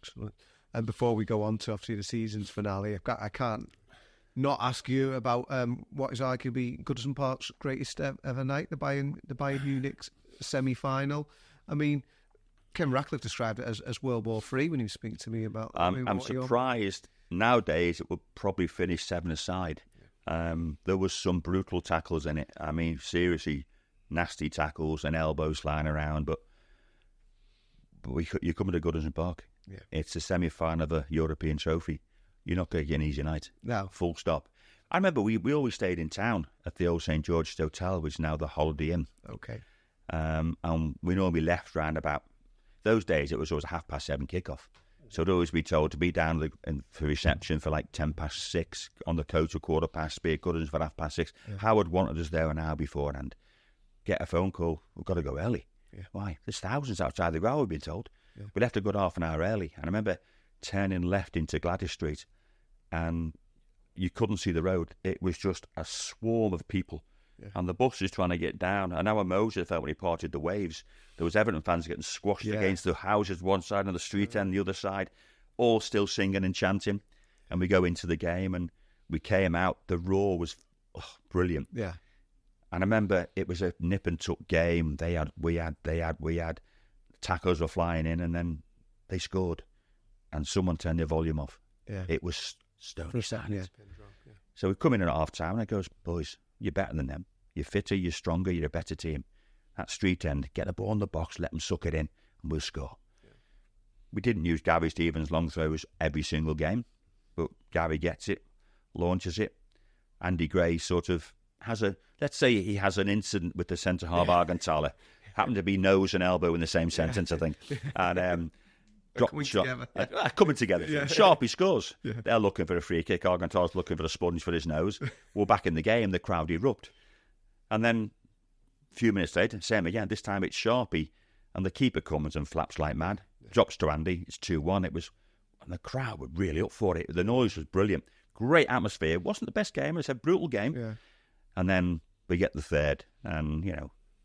Excellent. And before we go on to obviously the season's finale, I can't not ask you about what is arguably Goodison Park's greatest ever night, the Bayern Munich semi-final. I mean, Kevin Ratcliffe described it as World War III when he was speaking to me about. I'm surprised nowadays it would probably finish 7-aside. There was some brutal tackles in it. I mean, seriously, nasty tackles and elbows flying around. But you're coming to Goodison Park. Yeah. It's a semi-final of a European trophy. You're not going to get an easy night. No. Full stop. I remember we always stayed in town at the old St George's Hotel, which is now the Holiday Inn. Okay. And we normally left round about, those days it was always a 7:30 kickoff. So I'd always be told to be down for reception for like 6:10, on the coach at 6:15, be at Goodison for 6:30. Yeah. Howard wanted us there an hour beforehand. Get a phone call, we've got to go early. Yeah. Why? There's thousands outside the ground, we've been told. Yeah. We left a good half an hour early. And I remember turning left into Gwladys Street and you couldn't see the road. It was just a swarm of people. Yeah. And the bus is trying to get down. And how Moses felt when he parted the waves. There was Everton fans getting squashed against the houses one side and the street end the other side, all still singing and chanting. And we go into the game and we came out. The roar was brilliant. Yeah. And I remember it was a nip and tuck game. We had. Tackles were flying in and then they scored. And someone turned their volume off. Yeah. It was stony silent. Yeah. So we come in at half-time and I goes, boys, you're better than them. You're fitter, you're stronger, you're a better team. That street end, get the ball in the box, let them suck it in, and we'll score. Yeah. We didn't use Gary Stevens' long throws every single game, but Gary gets it, launches it. Andy Gray sort of let's say he has an incident with the centre-half Argentala. Happened to be nose and elbow in the same sentence, I think. And coming together. Coming together. Yeah. Sharpie scores. Yeah. They're looking for a free kick. Argentala's looking for a sponge for his nose. We're back in the game. The crowd erupt. And then a few minutes later, same again. This time it's Sharpie. And the keeper comes and flaps like mad. Yeah. Drops to Andy. It's 2-1. And the crowd were really up for it. The noise was brilliant. Great atmosphere. It wasn't the best game. It's a brutal game. Yeah. And then we get the third. And,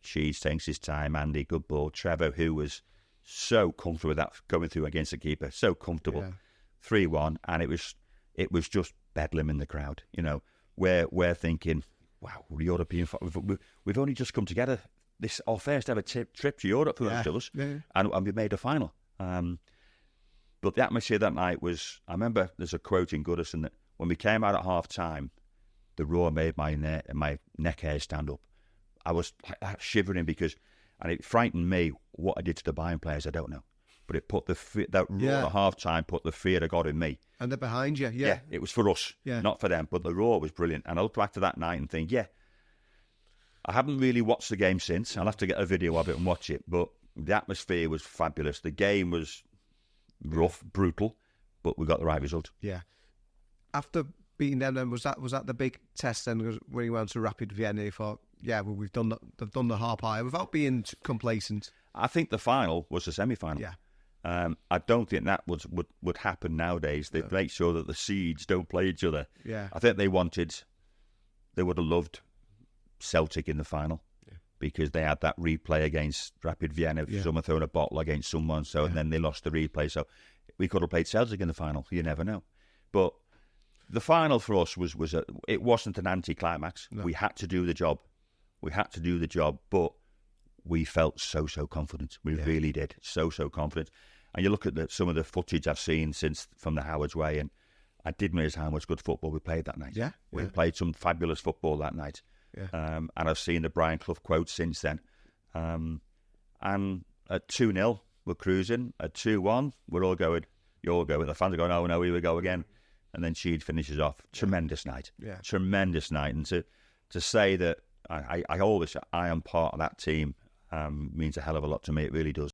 Sheeds takes his time. Andy, good ball. Trevor, who was so comfortable with that going through against the keeper, so comfortable. 3-1, and it was just bedlam in the crowd. We're thinking, wow, European. We've only just come together. This our first ever trip to Europe for most of us, and we made a final. But the atmosphere that night was. I remember there's a quote in Goodison that when we came out at half time, the roar made my neck hair stand up. I was shivering and it frightened me. What I did to the Bayern players, I don't know. But it put that roar at half-time put the fear of God in me. And they're behind you, Yeah, it was for us, not for them. But the roar was brilliant. And I look back to that night and think, I haven't really watched the game since. I'll have to get a video of it and watch it. But the atmosphere was fabulous. The game was rough, brutal, but we got the right result. Yeah. After beating them, then was that the big test then when you went to Rapid Vienna? You thought, they've done the hard part without being complacent. I think the final was the semi-final. Yeah. I don't think that would happen nowadays. They make sure that the seeds don't play each other. Yeah. I think they would have loved Celtic in the final because they had that replay against Rapid Vienna. Someone throwing a bottle against someone, and then they lost the replay. So we could have played Celtic in the final. You never know. But the final for us it wasn't an anti-climax. No. We had to do the job. But we felt so confident. We really did. So confident. And you look at some of the footage I've seen from the Howard's Way, and I didn't realise how much good football we played that night. Yeah. We played some fabulous football that night. Yeah. And I've seen the Brian Clough quotes since then. And at 2-0, we're cruising. At 2-1, we're all going, you're going. The fans are going, oh no, here we go again. And then Sheed finishes off. Tremendous night. Yeah. Tremendous night. And to say that I am part of that team means a hell of a lot to me. It really does.